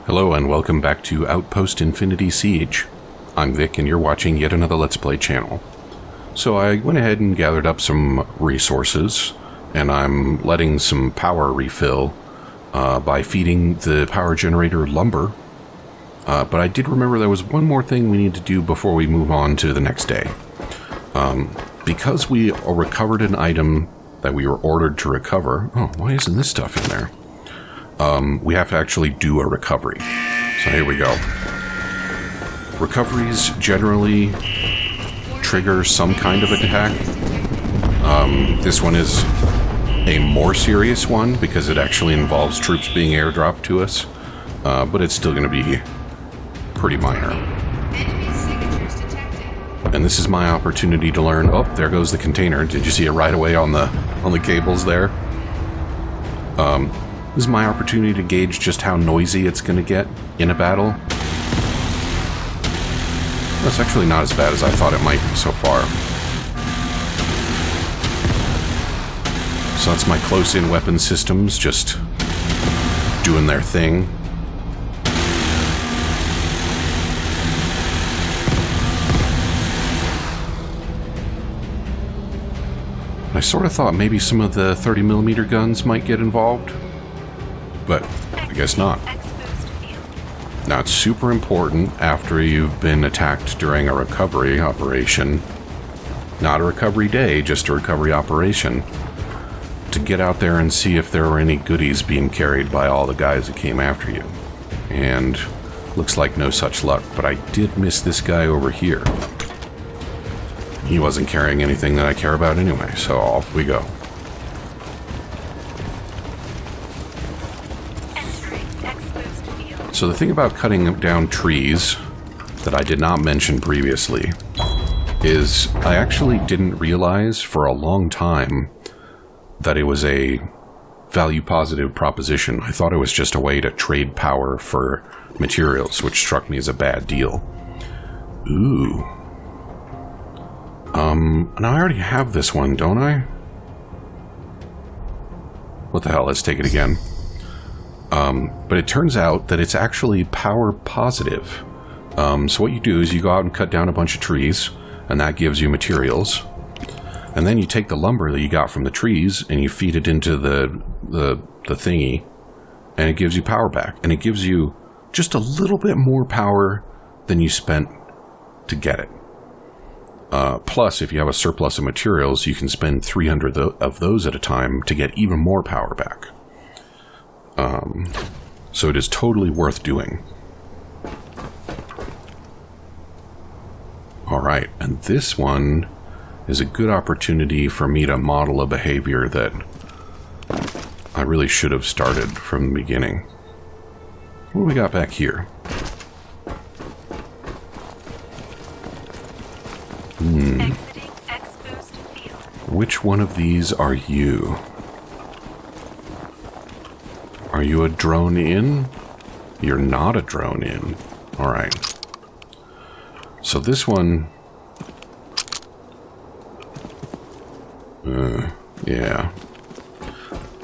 Hello and welcome back to Outpost Infinity Siege. I'm Vic and you're watching yet another Let's Play channel. So I went ahead and gathered up some resources, and I'm letting some power refill by feeding the power generator lumber. But I did remember there was one more thing we need to do before we move on to the next day. Because we recovered an item that we were ordered to recover... Oh, why isn't this stuff in there? We have to actually do a recovery. So here we go. Recoveries generally trigger some kind of attack. This one is a more serious one because it actually involves troops being airdropped to us. But it's still going to be pretty minor. And this is my opportunity to learn... Oh, there goes the container. Did you see it right away on the cables there? This is my opportunity to gauge just how noisy it's going to get in a battle. That's actually not as bad as I thought it might be so far. So that's my close-in weapon systems just doing their thing. I sort of thought maybe some of the 30mm guns might get involved. But I guess not. Now it's super important after you've been attacked during a recovery operation, not a recovery day, just a recovery operation, to get out there and see if there were any goodies being carried by all the guys that came after you. And looks like no such luck, but I did miss this guy over here. He wasn't carrying anything that I care about anyway, so off we go. So the thing about cutting down trees that I did not mention previously is I actually didn't realize for a long time that it was a value positive proposition. I thought it was just a way to trade power for materials, which struck me as a bad deal. Ooh. Now I already have this one, don't I? What the hell, let's take it again. But it turns out that it's actually power positive. So what you do is you go out and cut down a bunch of trees, and that gives you materials. And then you take the lumber that you got from the trees, and you feed it into the thingy, and it gives you power back. And it gives you just a little bit more power than you spent to get it. Plus, if you have a surplus of materials, you can spend 300 of those at a time to get even more power back. So it is totally worth doing. Alright, and this one is a good opportunity for me to model a behavior that I really should have started from the beginning. What do we got back here? Which one of these are you? Are you a drone in? You're not a drone in. Alright. So this one... yeah.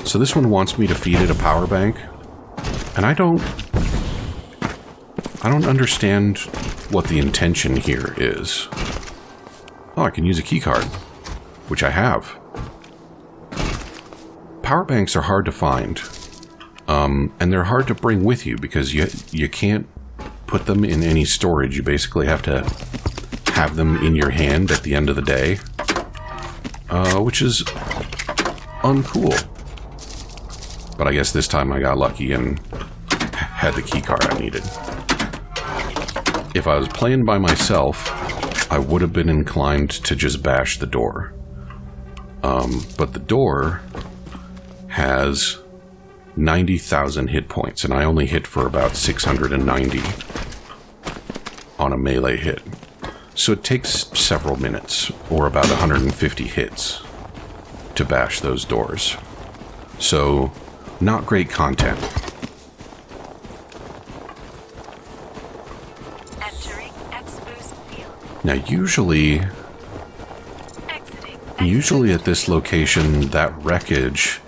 So this one wants me to feed it a power bank. And I don't understand what the intention here is. Oh, I can use a keycard. Which I have. Power banks are hard to find. And they're hard to bring with you because you can't put them in any storage. You basically have to have them in your hand at the end of the day. Which is uncool. But I guess this time I got lucky and had the keycard I needed. If I was playing by myself, I would have been inclined to just bash the door. But the door has 90,000 hit points, and I only hit for about 690 on a melee hit. So it takes several minutes, or about 150 hits, to bash those doors. So, not great content. Entering X-Boost field. Now, usually at this location, that wreckage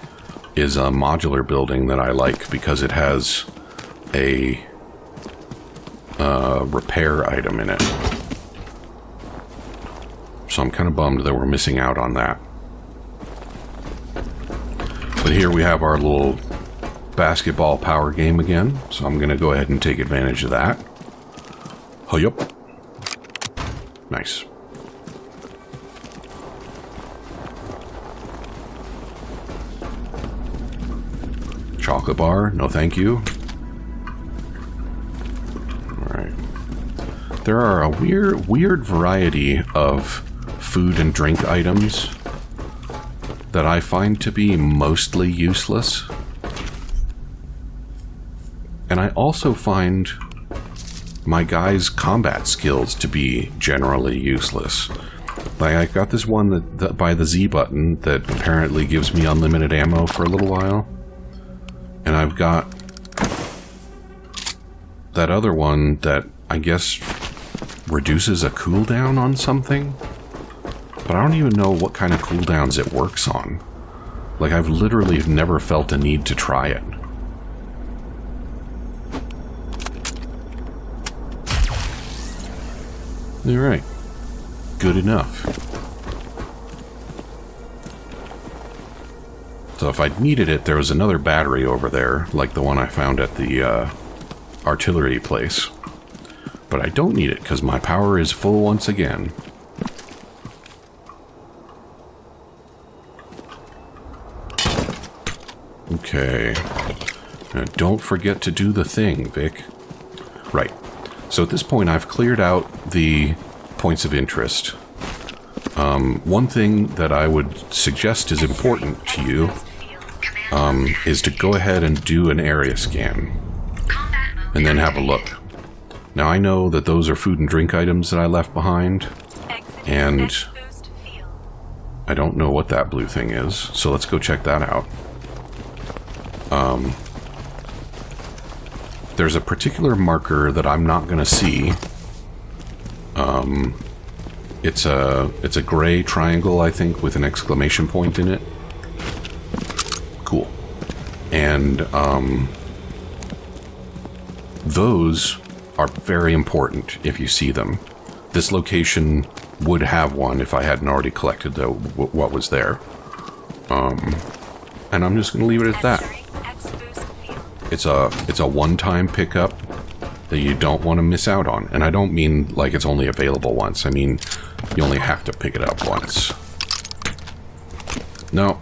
is a modular building that I like because it has a repair item in it. So I'm kind of bummed that we're missing out on that. But here we have our little basketball power game again, so I'm going to go ahead and take advantage of that. Oh, yup. Nice. Chocolate bar, no thank you. Alright. There are a weird variety of food and drink items that I find to be mostly useless. And I also find my guys' combat skills to be generally useless. Like, I got this one that by the Z button that apparently gives me unlimited ammo for a little while. And I've got that other one that I guess reduces a cooldown on something. But I don't even know what kind of cooldowns it works on. Like, I've literally never felt a need to try it. Alright. Good enough. So if I'd needed it, there was another battery over there, like the one I found at the artillery place. But I don't need it, because my power is full once again. Okay. Now don't forget to do the thing, Vic. Right. So at this point, I've cleared out the points of interest. One thing that I would suggest is important to you is to go ahead and do an area scan and then have a look. Now, I know that those are food and drink items that I left behind, and I don't know what that blue thing is, so let's go check that out. There's a particular marker that I'm not going to see. It's a gray triangle, I think, with an exclamation point in it. Cool. And those are very important if you see them. This location would have one if I hadn't already collected what was there. And I'm just going to leave it at that. It's a one-time pickup that you don't want to miss out on. And I don't mean like it's only available once. I mean, you only have to pick it up once. No.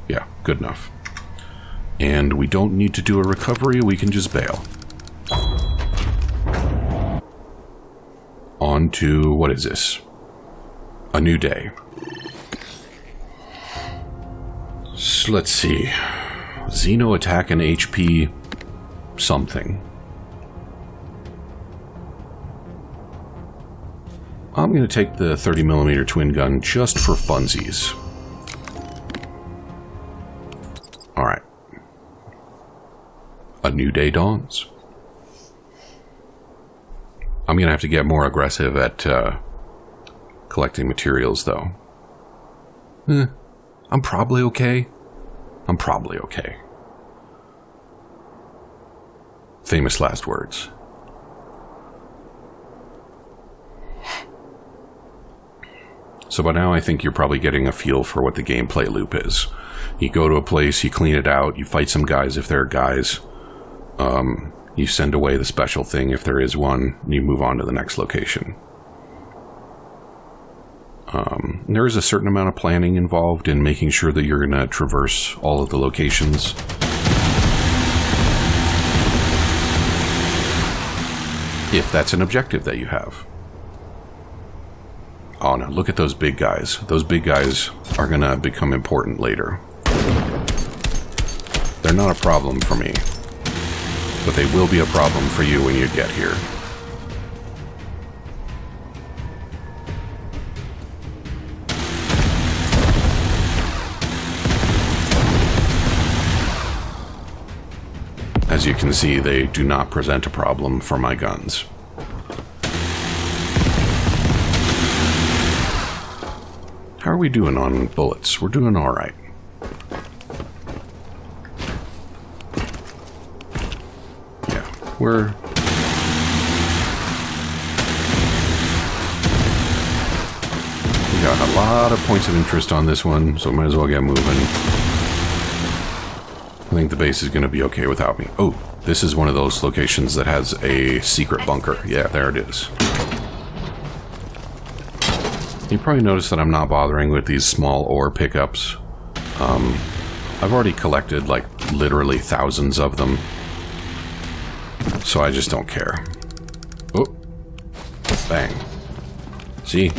Yeah, good enough. And we don't need to do a recovery, we can just bail. On to, what is this? A new day. So let's see. Xeno attack and HP something. I'm going to take the 30mm twin gun just for funsies. Alright. A new day dawns. I'm going to have to get more aggressive at collecting materials, though. I'm probably okay. I'm probably okay. Famous last words. So by now I think you're probably getting a feel for what the gameplay loop is. You go to a place, you clean it out, you fight some guys if there are guys. You send away the special thing if there is one, and you move on to the next location. There is a certain amount of planning involved in making sure that you're going to traverse all of the locations. If that's an objective that you have. Oh no, look at those big guys. Those big guys are going to become important later. They're not a problem for me. But they will be a problem for you when you get here. As you can see, they do not present a problem for my guns. How are we doing on bullets? We're doing alright. we're... We got a lot of points of interest on this one, so might as well get moving. I think the base is going to be okay without me. Oh, this is one of those locations that has a secret bunker. Yeah, there it is. You probably noticed that I'm not bothering with these small ore pickups. I've already collected, like, literally thousands of them. So I just don't care. Oh. Bang. See?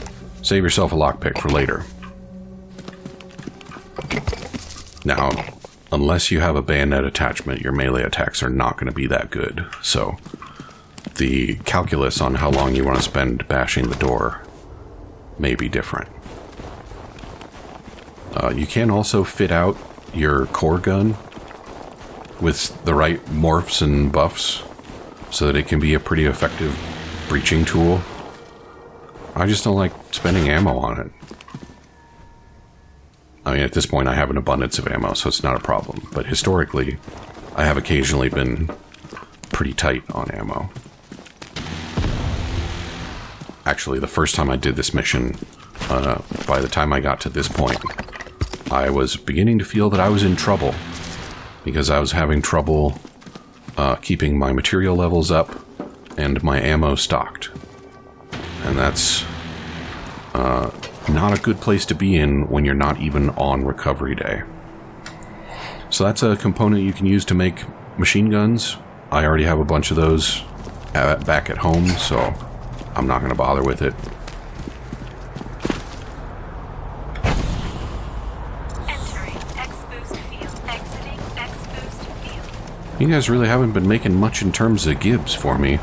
Save yourself a lockpick for later. Now, unless you have a bayonet attachment, your melee attacks are not going to be that good. So, the calculus on how long you want to spend bashing the door may be different. You can also fit out your core gun with the right morphs and buffs so that it can be a pretty effective breaching tool. I just don't like spending ammo on it. I mean, at this point I have an abundance of ammo, so it's not a problem. But historically, I have occasionally been pretty tight on ammo. Actually, the first time I did this mission, by the time I got to this point, I was beginning to feel that I was in trouble. Because I was having trouble keeping my material levels up and my ammo stocked. And that's not a good place to be in when you're not even on recovery day. So that's a component you can use to make machine guns. I already have a bunch of those back at home, so I'm not going to bother with it. Entering X-boost field. Exiting X-boost field. You guys really haven't been making much in terms of Gibbs for me.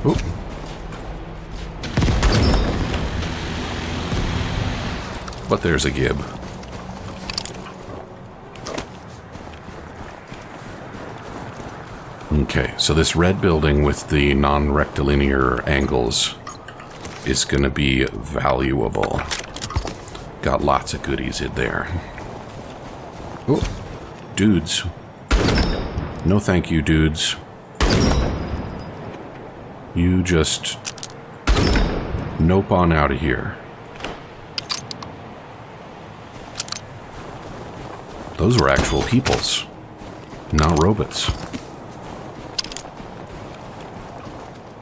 Oop. But there's a Gib. Okay, so this red building with the non-rectilinear angles is going to be valuable. Got lots of goodies in there. Oh, dudes. No thank you, dudes. You just nope on out of here. Those were actual peoples, not robots.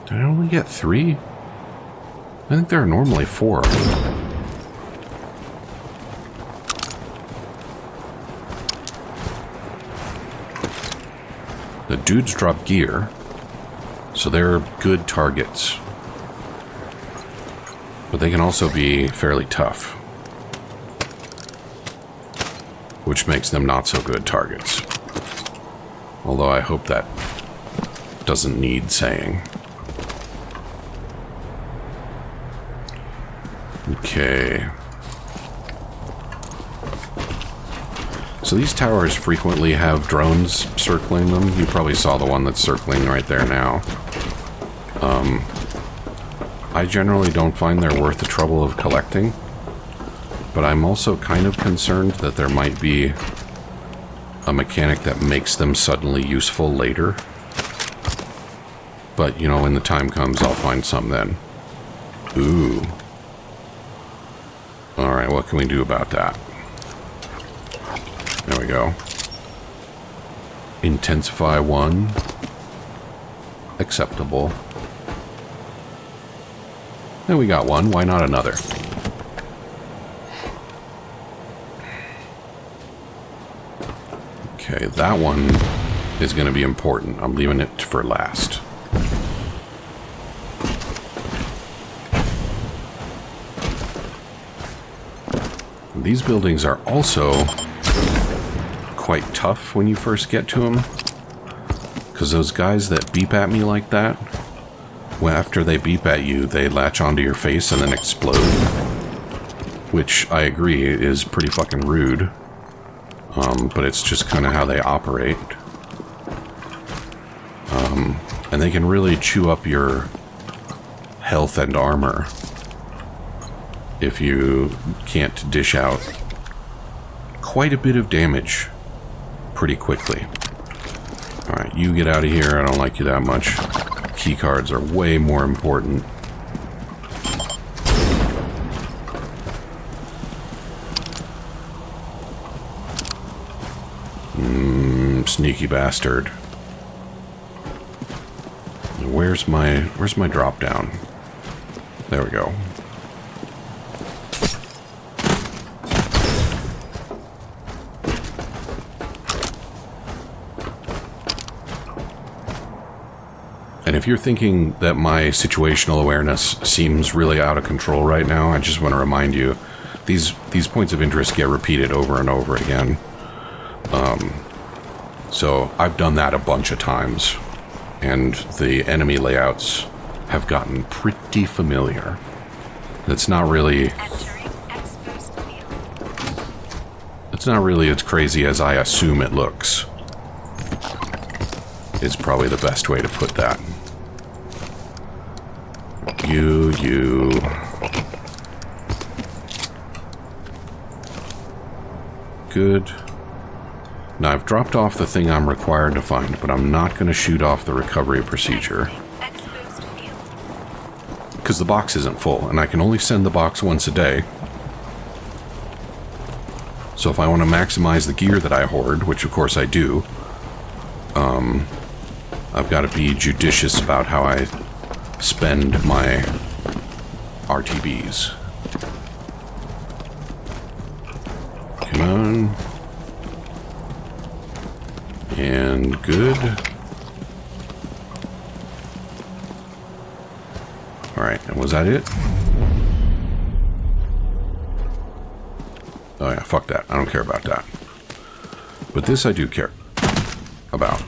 Did I only get 3? I think there are normally 4. The dudes drop gear, so they're good targets. But they can also be fairly tough, which makes them not so good targets. Although I hope that doesn't need saying. Okay. So these towers frequently have drones circling them. You probably saw the one that's circling right there now. I generally don't find they're worth the trouble of collecting. But I'm also kind of concerned that there might be a mechanic that makes them suddenly useful later. But, you know, when the time comes, I'll find some then. Ooh. Alright, what can we do about that? There we go. Intensify 1. Acceptable. And we got one, why not another? Okay, that one is going to be important. I'm leaving it for last. These buildings are also quite tough when you first get to them. Because those guys that beep at me like that, well, after they beep at you, they latch onto your face and then explode. Which, I agree, is pretty fucking rude. But it's just kind of how they operate. And they can really chew up your health and armor if you can't dish out quite a bit of damage pretty quickly. Alright, you get out of here. I don't like you that much. Key cards are way more important. Sneaky bastard. Where's my drop down? There we go. And if you're thinking that my situational awareness seems really out of control right now, I just want to remind you, these points of interest get repeated over and over again. So I've done that a bunch of times, and the enemy layouts have gotten pretty familiar. It's not really as crazy as I assume it looks. Is probably the best way to put that. You. Good. Now I've dropped off the thing I'm required to find, but I'm not going to shoot off the recovery procedure. Because the box isn't full, and I can only send the box once a day. So if I want to maximize the gear that I hoard, which of course I do, I've got to be judicious about how I spend my RTBs. Come on. And good. Alright, and was that it? Oh yeah, fuck that. I don't care about that. But this I do care about.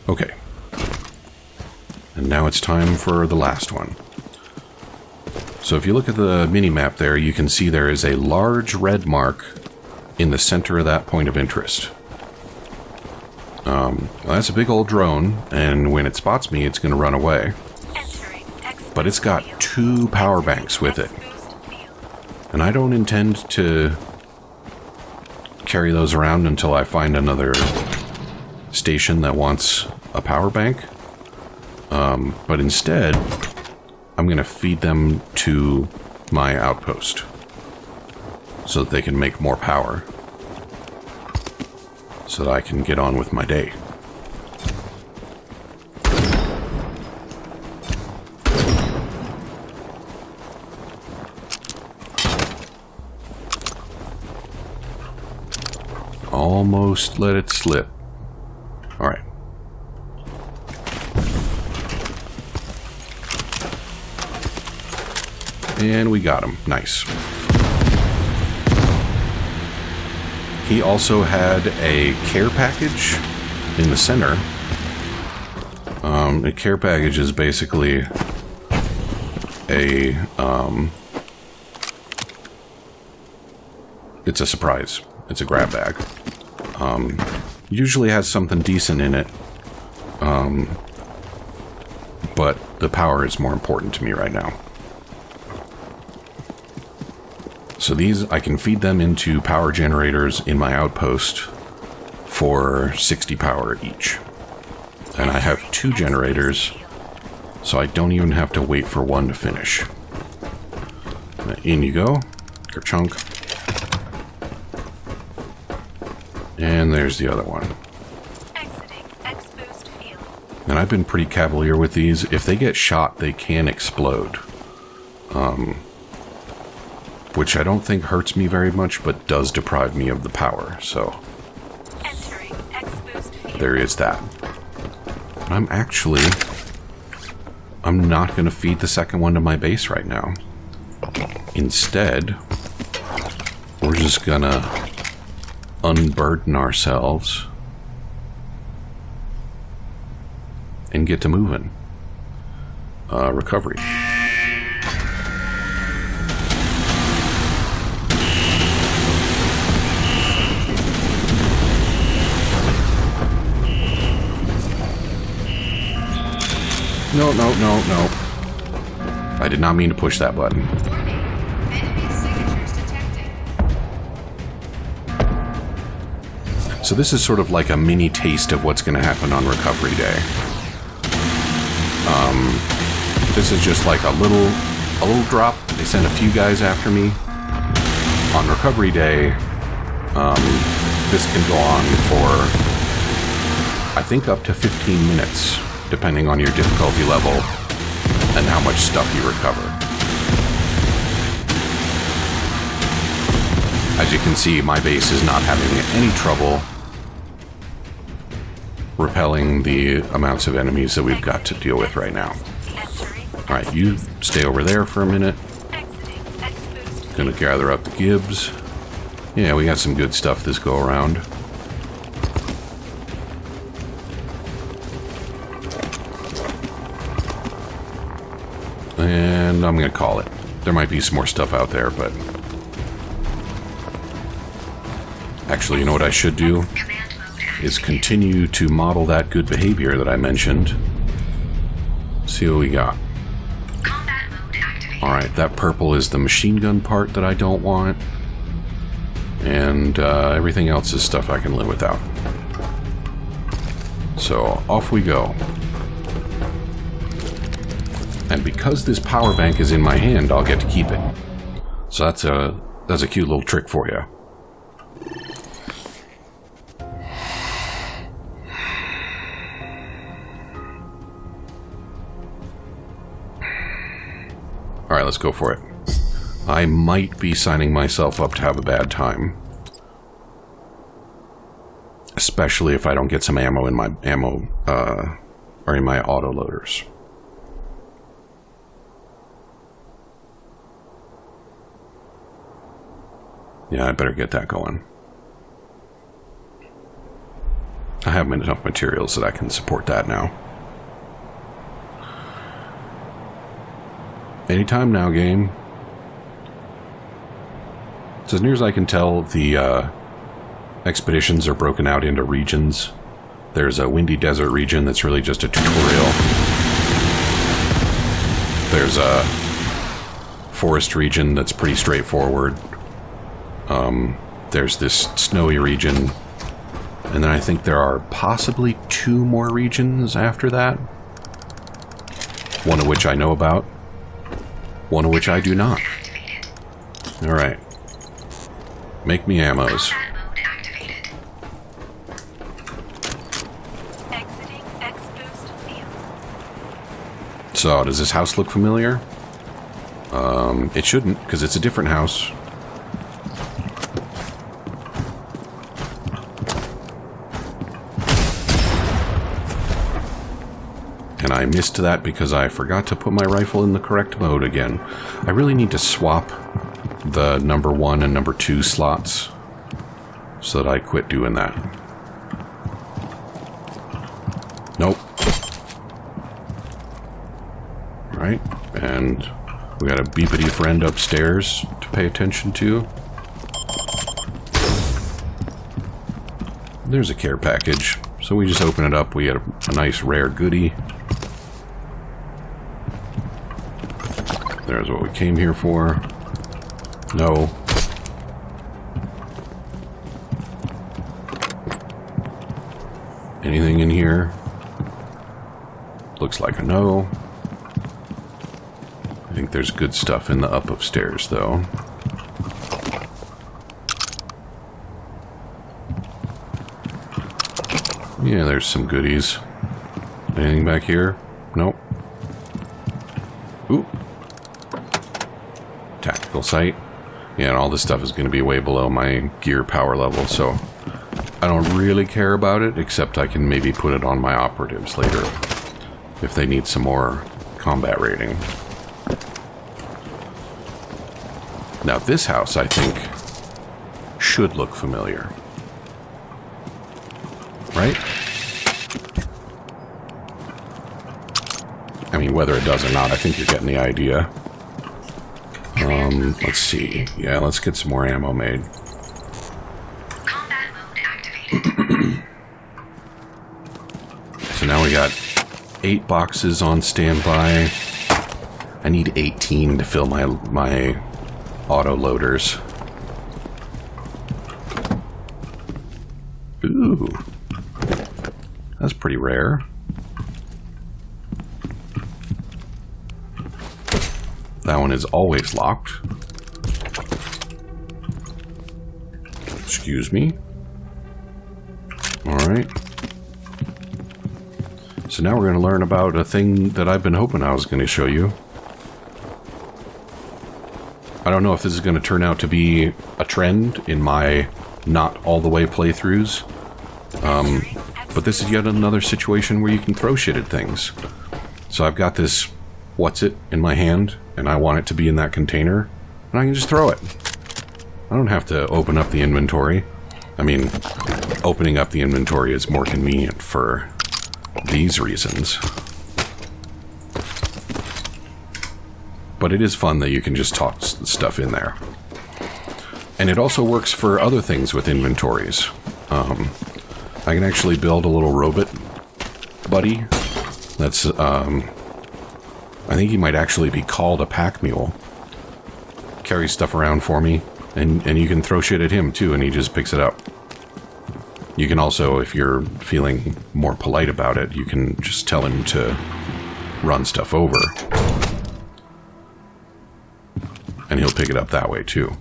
Okay. And now it's time for the last one. So if you look at the mini-map there, you can see there is a large red mark in the center of that point of interest. Well, that's a big old drone, and when it spots me, it's going to run away. But it's got 2 power banks with it. And I don't intend to carry those around until I find another station that wants a power bank. But instead, I'm going to feed them to my outpost so that they can make more power, so that I can get on with my day. Almost let it slip. All right. And we got him. Nice. He also had a care package in the center. A care package is basically a... it's a surprise. It's a grab bag. Usually has something decent in it. But the power is more important to me right now. So these, I can feed them into power generators in my outpost for 60 power each. And I have 2 generators, so I don't even have to wait for one to finish. In you go, kerchunk. And there's the other one. And I've been pretty cavalier with these. If they get shot, they can explode. Which I don't think hurts me very much, but does deprive me of the power, so... there is that. I'm not going to feed the second one to my base right now. Instead, we're just gonna unburden ourselves and get to moving. Recovery. No. I did not mean to push that button. So this is sort of like a mini taste of what's going to happen on Recovery Day. This is just like a little drop. They sent a few guys after me. On Recovery Day, this can go on for, I think, up to 15 minutes, depending on your difficulty level and how much stuff you recover. As you can see, my base is not having any trouble repelling the amounts of enemies that we've got to deal with right now. Alright, you stay over there for a minute. Gonna gather up the Gibbs. Yeah, we got some good stuff this go around. And I'm gonna call it. There might be some more stuff out there, but... Actually, you know what I should do? Is continue to model that good behavior that I mentioned. See what we got. Alright, that purple is the machine gun part that I don't want. And everything else is stuff I can live without. So, off we go. And because this power bank is in my hand, I'll get to keep it. So that's a cute little trick for you. Alright, let's go for it. I might be signing myself up to have a bad time. Especially if I don't get some ammo in my or in my autoloaders. Yeah, I better get that going. I have enough materials that I can support that now. Anytime now, game. So as near as I can tell, the expeditions are broken out into regions. There's a windy desert region that's really just a tutorial. There's a forest region that's pretty straightforward. There's this snowy region. And then I think there are possibly 2 more regions after that. One of which I know about. One of which I do not. Alright. Make me ammos. So, does this house look familiar? It shouldn't, because it's a different house. And I missed that because I forgot to put my rifle in the correct mode again. I really need to swap the number 1 and number 2 slots so that I quit doing that. Nope. Right, and we got a beepity friend upstairs to pay attention to. There's a care package. So we just open it up, we get a nice rare goodie. There's what we came here for. No. Anything in here? Looks like a no. I think there's good stuff in the upstairs, though. Yeah, there's some goodies. Anything back here? Nope. Ooh. Tactical sight. Yeah, and all this stuff is going to be way below my gear power level, so I don't really care about it, except I can maybe put it on my operatives later if they need some more combat rating. Now this house, I think, should look familiar. Right? I mean, whether it does or not, I think you're getting the idea. Let's see. Yeah, let's get some more ammo made. Combat mode activated. So now we got 8 boxes on standby. I need 18 to fill my auto loaders. Ooh. That's pretty rare. That one is always locked. Excuse me. Alright. So now we're going to learn about a thing that I've been hoping I was going to show you. I don't know if this is going to turn out to be a trend in my not all the way playthroughs. But this is yet another situation where you can throw shit at things. So I've got this what's it in my hand, and I want it to be in that container, and I can just throw it. I don't have to open up the inventory. I mean, opening up the inventory is more convenient for these reasons. But it is fun that you can just toss the stuff in there. And it also works for other things with inventories. I can actually build a little robot buddy that's, I think he might actually be called a pack mule. Carries stuff around for me, and you can throw shit at him too, and he just picks it up. You can also, if you're feeling more polite about it, you can just tell him to run stuff over. And he'll pick it up that way too.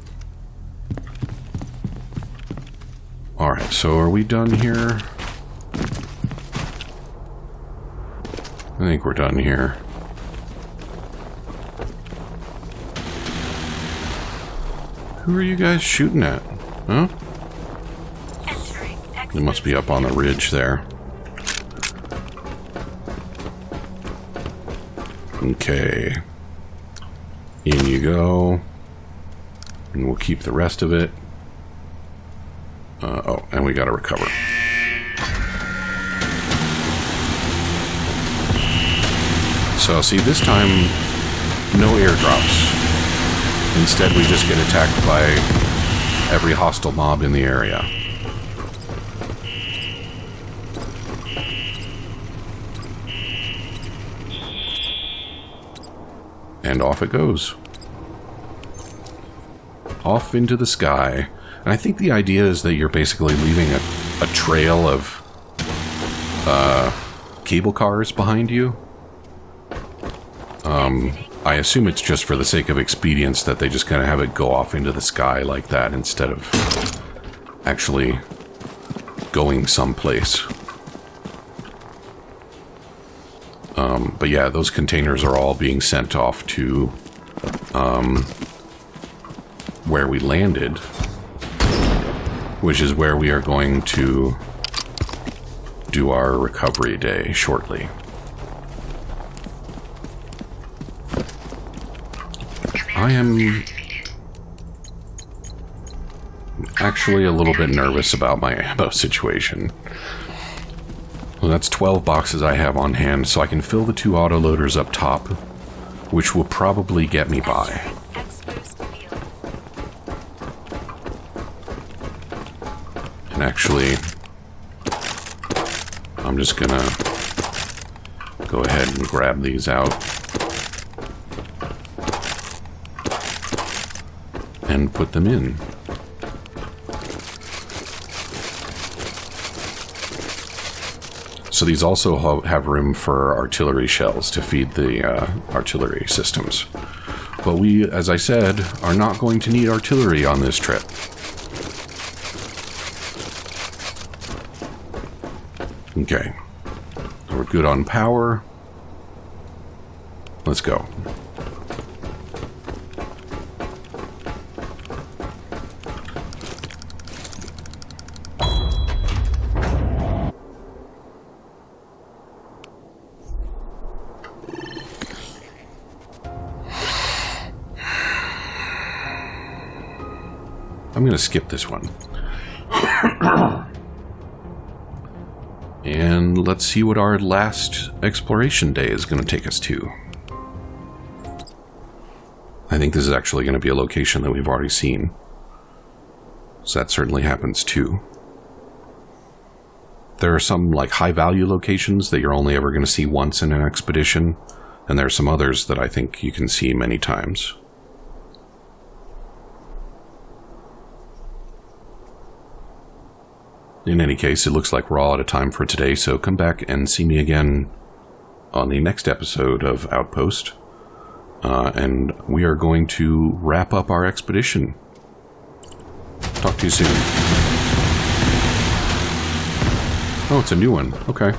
Alright, so are we done here? I think we're done here. Who are you guys shooting at? Huh? They must be up on the ridge there. Okay. In you go. And we'll keep the rest of it. Oh, and we gotta recover. So, see, this time, no airdrops. Instead, we just get attacked by every hostile mob in the area. And off it goes. Off into the sky. And I think the idea is that you're basically leaving a trail of cable cars behind you. I assume it's just for the sake of expedience that they just kind of have it go off into the sky like that instead of actually going someplace. But yeah, those containers are all being sent off to where we landed, which is where we are going to do our recovery day shortly. I am actually a little bit nervous about my ammo situation. Well, that's 12 boxes I have on hand, so I can fill the 2 autoloaders up top, which will probably get me by. And actually, I'm just gonna go ahead and grab these out and put them in. So these also have room for artillery shells to feed the artillery systems. But we, as I said, are not going to need artillery on this trip. Okay. We're good on power. Let's go. I'm going to skip this one. And let's see what our last exploration day is going to take us to. I think this is actually going to be a location that we've already seen. So that certainly happens too. There are some like high value locations that you're only ever going to see once in an expedition. And there are some others that I think you can see many times. in any case, it looks like we're all out of time for today, so come back and see me again on the next episode of Outpost. And we are going to wrap up our expedition. Talk to you soon. Oh, it's a new one. Okay.